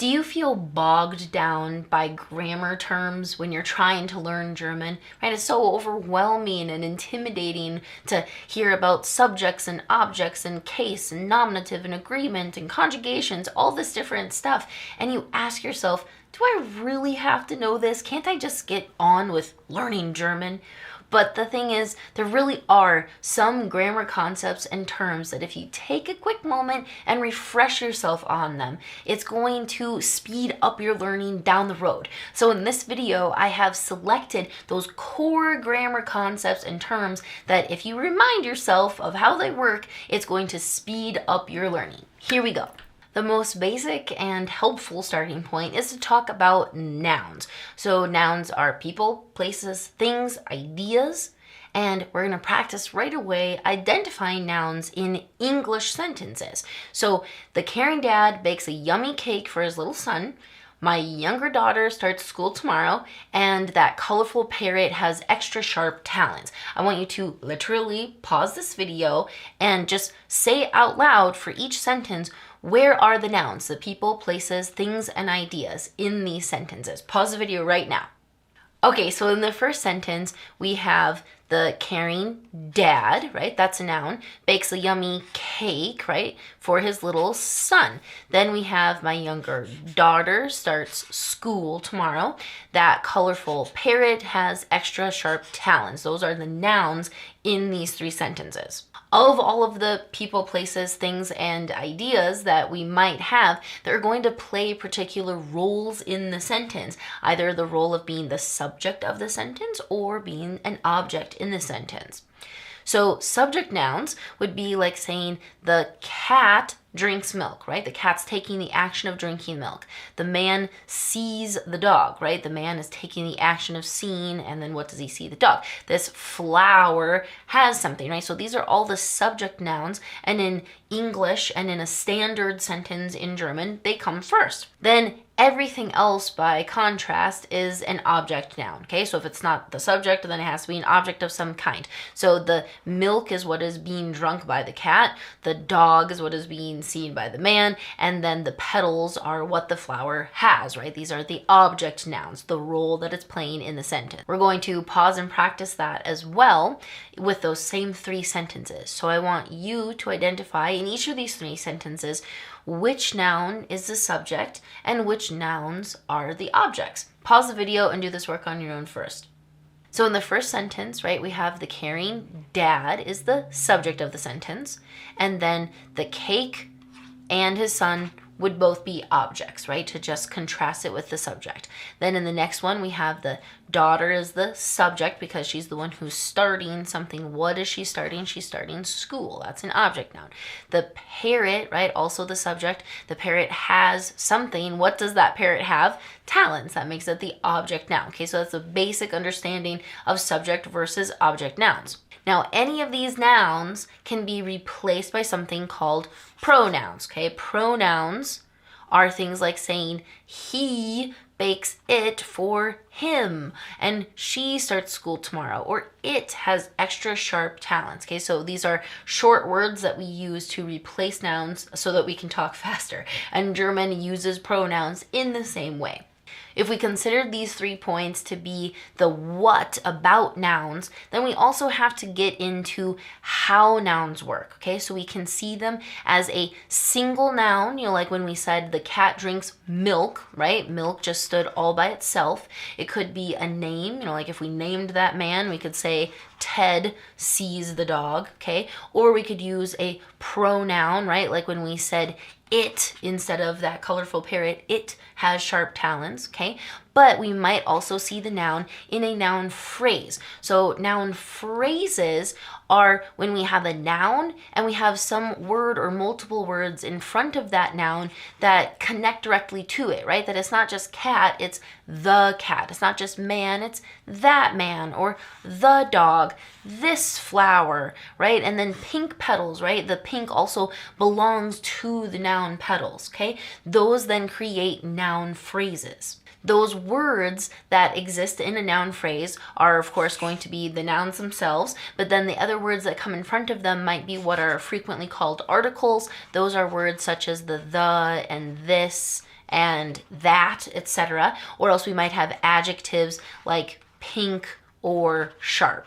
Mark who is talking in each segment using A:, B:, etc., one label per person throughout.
A: Do you feel bogged down by grammar terms when you're trying to learn German? Right? It's so overwhelming and intimidating to hear about subjects and objects and case and nominative and agreement and conjugations, all this different stuff. And you ask yourself, do I really have to know this? Can't I just get on with learning German? But the thing is, there really are some grammar concepts and terms that if you take a quick moment and refresh yourself on them, it's going to speed up your learning down the road. So in this video, I have selected those core grammar concepts and terms that if you remind yourself of how they work, it's going to speed up your learning. Here we go. The most basic and helpful starting point is to talk about nouns. So nouns are people, places, things, ideas, and we're going to practice right away identifying nouns in English sentences. So the caring dad bakes a yummy cake for his little son. My younger daughter starts school tomorrow, and that colorful parrot has extra sharp talons. I want you to literally pause this video and just say out loud for each sentence, where are the nouns, the people, places, things, and ideas in these sentences? Pause the video right now. Okay, so in the first sentence, we have the caring dad, right? That's a noun. Bakes a yummy cake, right? For his little son. Then we have my younger daughter starts school tomorrow. That colorful parrot has extra sharp talons. Those are the nouns in these three sentences. Of all of the people, places, things, and ideas that we might have, they're going to play particular roles in the sentence, either the role of being the subject of the sentence or being an object in the sentence. So subject nouns would be like saying the cat drinks milk, right? The cat's taking the action of drinking milk. The man sees the dog, right? The man is taking the action of seeing, and then what does he see? The dog. This flower has something, right? So these are all the subject nouns, and in English and in a standard sentence in German, they come first. Then everything else, by contrast, is an object noun, okay? So if it's not the subject, then it has to be an object of some kind. So the milk is what is being drunk by the cat, the dog is what is being seen by the man, and then the petals are what the flower has, right? These are the object nouns, the role that it's playing in the sentence. We're going to pause and practice that as well with those same three sentences. So I want you to identify in each of these three sentences which noun is the subject and which nouns are the objects. Pause the video and do this work on your own first. So in the first sentence, right, we have the caring dad is the subject of the sentence, and then the cake and his son would both be objects, right, to just contrast it with the subject. Then in the next one, we have the daughter is the subject because she's the one who's starting something. What is she starting? She's starting school. That's an object noun. The parrot, right, also the subject. The parrot has something. What does that parrot have? Talents. That makes it the object noun. Okay, so that's a basic understanding of subject versus object nouns. Now, any of these nouns can be replaced by something called pronouns, okay? Pronouns are things like saying he bakes it for him, and she starts school tomorrow, or it has extra sharp talents, okay? So these are short words that we use to replace nouns so that we can talk faster, and German uses pronouns in the same way. If we consider these 3 points to be the what about nouns, then we also have to get into how nouns work, okay? So we can see them as a single noun, like when we said the cat drinks milk, right? Milk just stood all by itself. It could be a name, like if we named that man, we could say Ted sees the dog, okay? Or we could use a pronoun, right? Like when we said it instead of that colorful parrot, it has sharp talons, okay? But we might also see the noun in a noun phrase. So noun phrases are when we have a noun and we have some word or multiple words in front of that noun that connect directly to it, right? That it's not just cat, it's the cat. It's not just man, it's that man, or the dog, this flower, right? And then pink petals, right? The pink also belongs to the noun petals, okay? Those then create noun phrases. Those words that exist in a noun phrase are, of course, going to be the nouns themselves, but then the other words that come in front of them might be what are frequently called articles. Those are words such as the and this and that, etc. Or else we might have adjectives like pink or sharp.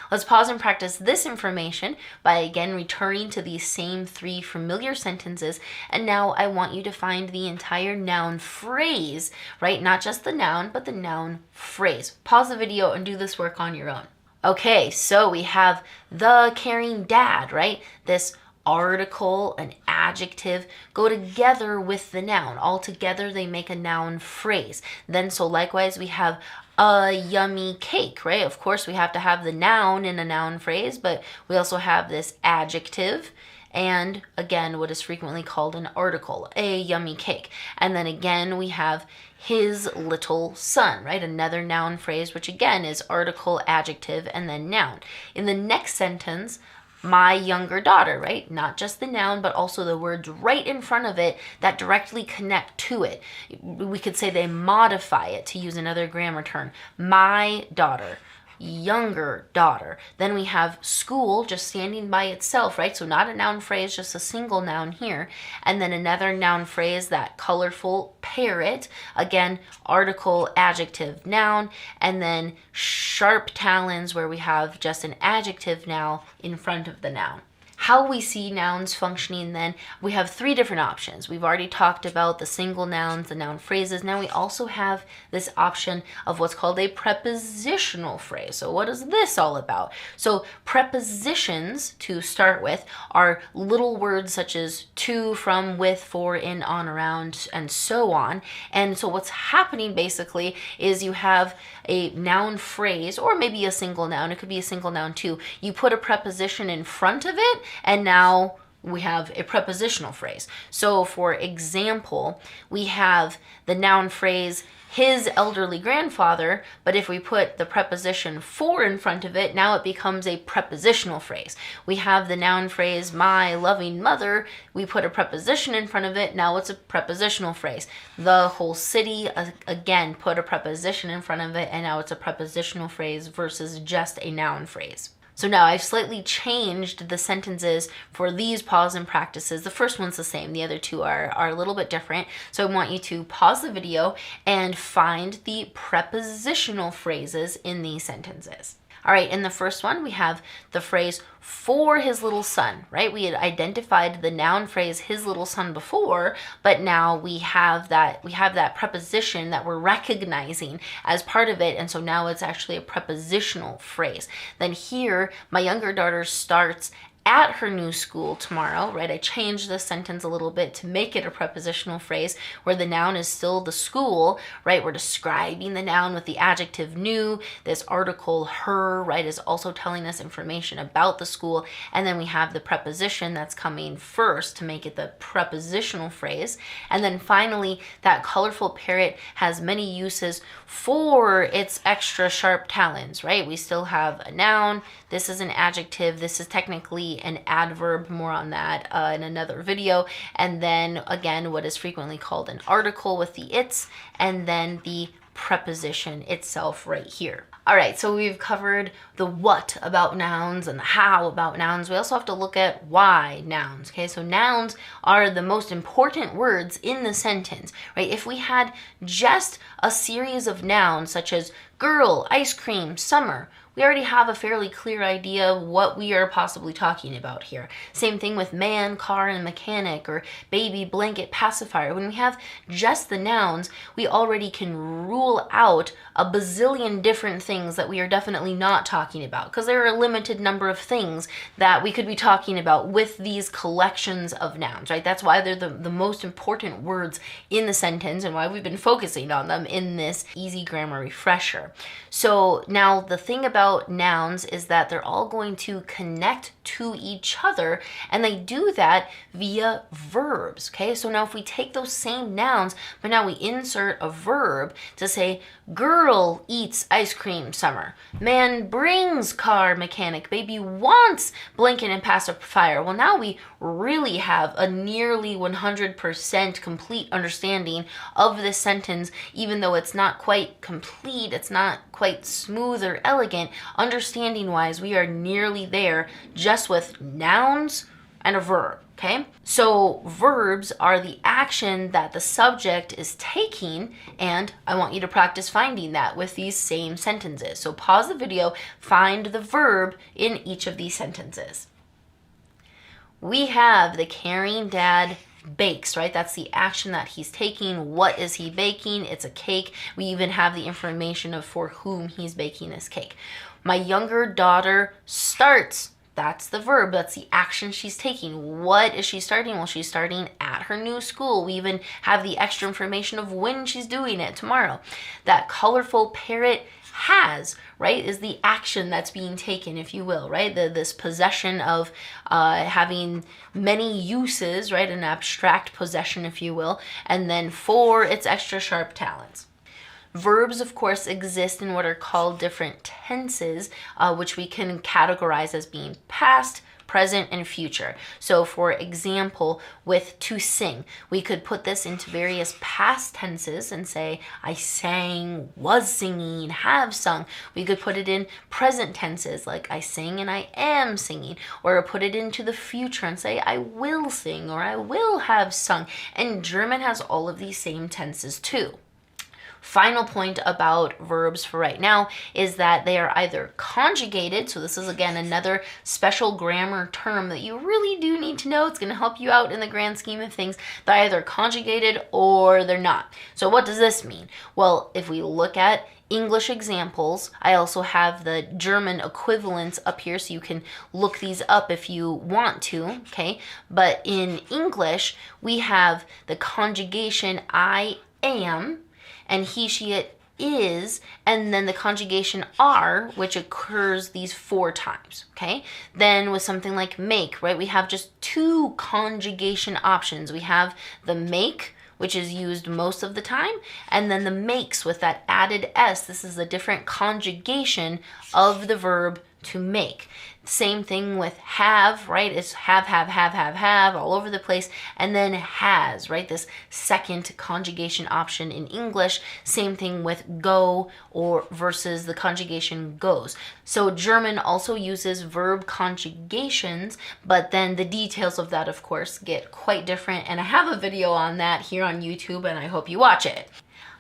A: Let's pause and practice this information by again returning to these same 3 familiar sentences. And now I want you to find the entire noun phrase, right? Not just the noun, but the noun phrase. Pause the video and do this work on your own. Okay, so we have the caring dad, right? This article, an adjective, go together with the noun. All together they make a noun phrase. Then so likewise we have a yummy cake, right? Of course we have to have the noun in a noun phrase, but we also have this adjective and again what is frequently called an article, a yummy cake. And then again we have his little son, right? Another noun phrase, which again is article, adjective, and then noun. In the next sentence, my younger daughter, right? Not just the noun, but also the words right in front of it that directly connect to it. We could say they modify it, to use another grammar term. My daughter, younger daughter. Then we have school just standing by itself, right? So not a noun phrase, just a single noun here. And then another noun phrase, that colorful parrot. Again, article, adjective, noun. And then sharp talons, where we have just an adjective now in front of the noun. How we see nouns functioning then, we have 3 different options. We've already talked about the single nouns, the noun phrases. Now we also have this option of what's called a prepositional phrase. So what is this all about? So prepositions, to start with, are little words such as to, from, with, for, in, on, around, and so on. And so what's happening basically is you have a noun phrase, or maybe a single noun. It could be a single noun too. You put a preposition in front of it, and now we have a prepositional phrase. So for example, we have the noun phrase his elderly grandfather, but if we put the preposition for in front of it, now it becomes a prepositional phrase. We have the noun phrase my loving mother, we put a preposition in front of it, now it's a prepositional phrase. The whole city, again, put a preposition in front of it, and now it's a prepositional phrase versus just a noun phrase. So now I've slightly changed the sentences for these pause and practices. The first one's the same. The other 2 are a little bit different. So I want you to pause the video and find the prepositional phrases in these sentences. All right, in the first one, we have the phrase for his little son, right? We had identified the noun phrase his little son before, but now we have that preposition that we're recognizing as part of it, and so now it's actually a prepositional phrase. Then here, my younger daughter starts at her new school tomorrow, right? I changed the sentence a little bit to make it a prepositional phrase where the noun is still the school, right? We're describing the noun with the adjective new. This article, her, right, is also telling us information about the school. And then we have the preposition that's coming first to make it the prepositional phrase. And then finally, that colorful parrot has many uses for its extra sharp talons, right? We still have a noun. This is an adjective. This is technically an adverb, more on that in another video. And then again, what is frequently called an article with the its, and then the preposition itself right here. All right, so we've covered the what about nouns and the how about nouns. We also have to look at why nouns, okay? So nouns are the most important words in the sentence, right? If we had just a series of nouns such as girl, ice cream, summer, we already have a fairly clear idea of what we are possibly talking about here. Same thing with man, car, and mechanic, or baby, blanket, pacifier. When we have just the nouns, we already can rule out a bazillion different things that we are definitely not talking about, because there are a limited number of things that we could be talking about with these collections of nouns, right? That's why they're the most important words in the sentence and why we've been focusing on them in this easy grammar refresher. So now the thing about nouns is that they're all going to connect to each other, and they do that via verbs, okay? So now if we take those same nouns, but now we insert a verb to say, girl eats ice cream summer, man brings car mechanic, baby wants blanket and pacifier. Well, now we really have a nearly 100% complete understanding of this sentence, even though it's not quite complete, it's not quite smooth or elegant. Understanding wise, we are nearly there just with nouns and a verb, okay? So verbs are the action that the subject is taking, and I want you to practice finding that with these same sentences. So pause the video, find the verb in each of these sentences. We have the caring dad bakes, right? That's the action that he's taking. What is he baking? It's a cake. We even have the information of for whom he's baking this cake. My younger daughter starts. That's the verb. That's the action she's taking. What is she starting? Well, she's starting at her new school. We even have the extra information of when she's doing it, tomorrow. That colorful parrot has, right, is the action that's being taken, if you will, right? This possession of having many uses, right? An abstract possession, if you will, and then for its extra sharp talents. Verbs, of course, exist in what are called different tenses, which we can categorize as being past, present, and future. So for example, with to sing, we could put this into various past tenses and say, I sang, was singing, have sung. We could put it in present tenses, like I sing and I am singing, or put it into the future and say, I will sing or I will have sung. And German has all of these same tenses too. Final point about verbs for right now is that they are either conjugated, so this is again another special grammar term that you really do need to know. It's going to help you out in the grand scheme of things. They're either conjugated or they're not. So what does this mean? Well, if we look at English examples, I also have the German equivalents up here, so you can look these up if you want to, okay? But in English, we have the conjugation I am, and he, she, it is, and then the conjugation are, which occurs these 4 times, okay? Then with something like make, right, we have just 2 conjugation options. We have the make, which is used most of the time, and then the makes with that added S. This is a different conjugation of the verb to make. Same thing with have, right? It's have, all over the place. And then has, right? This second conjugation option in English. Same thing with go or versus the conjugation goes. So German also uses verb conjugations, but then the details of that, of course, get quite different. And I have a video on that here on YouTube, and I hope you watch it.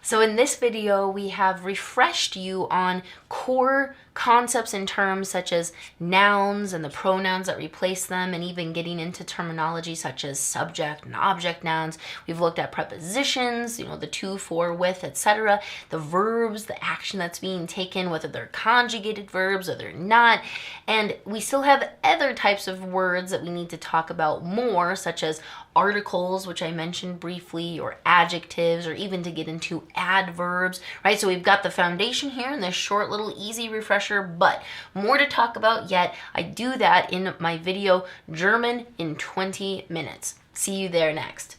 A: So in this video, we have refreshed you on core concepts and terms such as nouns and the pronouns that replace them, and even getting into terminology such as subject and object nouns. We've looked at prepositions, the to, for, with, etc. The verbs, the action that's being taken, whether they're conjugated verbs or they're not. And we still have other types of words that we need to talk about more, such as articles, which I mentioned briefly, or adjectives, or even to get into adverbs, right? So we've got the foundation here in this short little easy refresher, but more to talk about yet. I do that in my video, German in 20 minutes. See you there next.